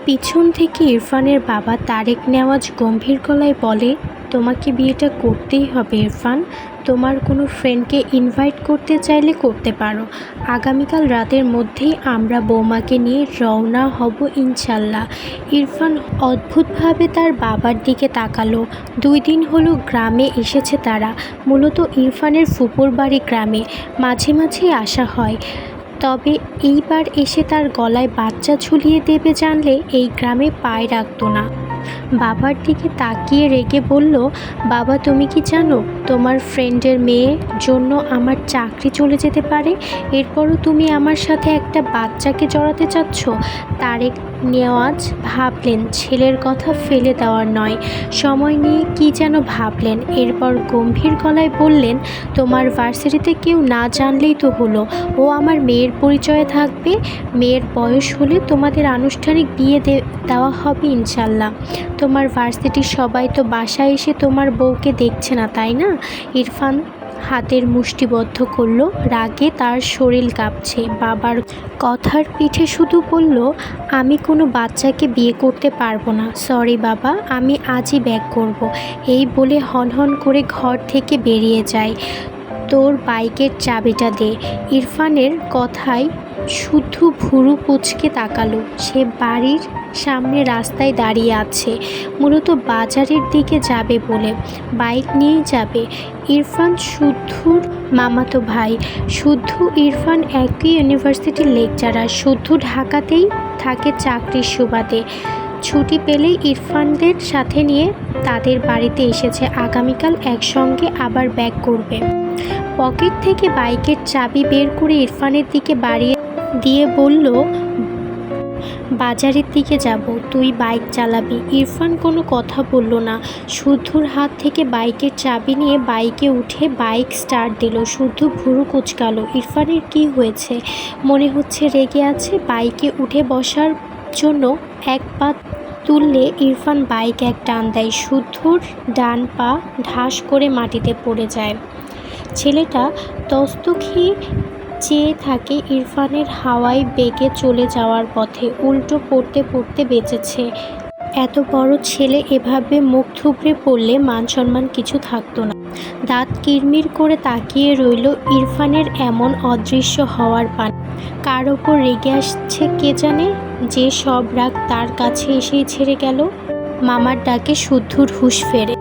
পিছন থেকে ইরফানের বাবা তারেক নেওয়াজ গম্ভীর গলায় বলে, তোমাকে বিয়েটা করতেই হবে ইরফান। তোমার কোনো ফ্রেন্ডকে ইনভাইট করতে চাইলে করতে পারো। আগামীকাল রাতের মধ্যেই আমরা বৌমাকে নিয়ে রওনা হব ইনশাল্লাহ। ইরফান অদ্ভুতভাবে তার বাবার দিকে তাকালো। 2 দিন হলো গ্রামে এসেছে তারা। মূলত ইরফানের ফুপুর বাড়ি গ্রামে, মাঝে মাঝেই আসা হয়। তবে এইবার এসে তার গলায় বাচ্চা ঝুলিয়ে দেবে জানলে এই গ্রামে পায়ে রাখত না। বাবার দিকে তাকিয়ে রেগে বলল, বাবা তুমি কি জানো তোমার ফ্রেন্ডের মেয়ের জন্য আমার চাকরি চলে যেতে পারে? এরপরও তুমি আমার সাথে একটা বাচ্চাকে জড়াতে চাচ্ছ? তারেক নেওয়াজ ভাবলেন ছেলের কথা ফেলে দেওয়ার নয়, সময় নিয়ে কি যেন ভাবলেন। এরপর গম্ভীর গলায় বললেন, তোমার ভার্সিটিতে কেউ না জানলেই তো হলো। ও আমার মেয়ের পরিচয়ে থাকবে। মেয়ের বয়স হলে তোমাদের আনুষ্ঠানিক বিয়ে দেওয়া হবে ইনশাল্লাহ। তোমার ভার্সিটির সবাই তো বাসায় এসে তোমার বউকে দেখছে না, তাই না? ইরফান হাতের মুষ্টিবদ্ধ করল, রাগে তার শরীর কাঁপছে। বাবার কথার পিঠে শুধু বলল, আমি কোনো বাচ্চাকে বিয়ে করতে পারবো না, সরি বাবা, আমি আজই ব্যাক করব। এই বলে হনহন করে ঘর থেকে বেরিয়ে যায়। তোর বাইকের চাবিটা দে। ইরফানের কথায় শুধু ভুরু কুঁচকে তাকালো। সে বাড়ির সামনে রাস্তায় দাঁড়িয়ে আছে, মূলত বাজারের দিকে যাবে বলে। বাইক নিয়েই যাবে। ইরফান শুদ্ধুর মামাতো ভাই। শুদ্ধু ইরফান একই ইউনিভার্সিটির লেকচারার। শুদ্ধু ঢাকাতেই থাকে চাকরির সুবাদে। ছুটি পেলেই ইরফানদের সাথে নিয়ে তাদের বাড়িতে এসেছে। আগামীকাল একসঙ্গে আবার ব্যাক করবে। পকেট থেকে বাইকের চাবি বের করে ইরফানের দিকে বাড়িয়ে দিয়ে বলল, বাজারের দিকে যাব, তুই বাইক চালাবি। ইরফান কোনো কথা বলল না। শুদ্ধুর হাত থেকে বাইকের চাবি নিয়ে বাইকে উঠে বাইক স্টার্ট দিল। শুদ্ধ ভুরু কুঁচকালো। ইরফানের কি হয়েছে? মনে হচ্ছে রেগে আছে। বাইকে উঠে বসার জন্য এক পা তুললে ইরফান বাইক এক টান দেয়। শুদ্ধর ডান পা ঢাস করে মাটিতে পড়ে যায়। ছেলেটা তস্ত খেয়ে চেয়ে থাকে ইরফানের হাওয়ায় বেগে চলে যাওয়ার পথে। উল্টো পড়তে পড়তে বেঁচেছে। এত বড় ছেলে এভাবে মুখ থুবড়ে পড়লে মান সম্মান কিছু থাকতো না। দাঁত কিরমির করে তাকিয়ে রইল ইরফানের এমন অদৃশ্য হওয়ার পান। কার ওপর রেগে আসছে কে জানে, যে সব রাগ তার কাছে এসেই ছেড়ে গেল। মামার ডাকে শুদ্ধর হুঁশ ফেরে।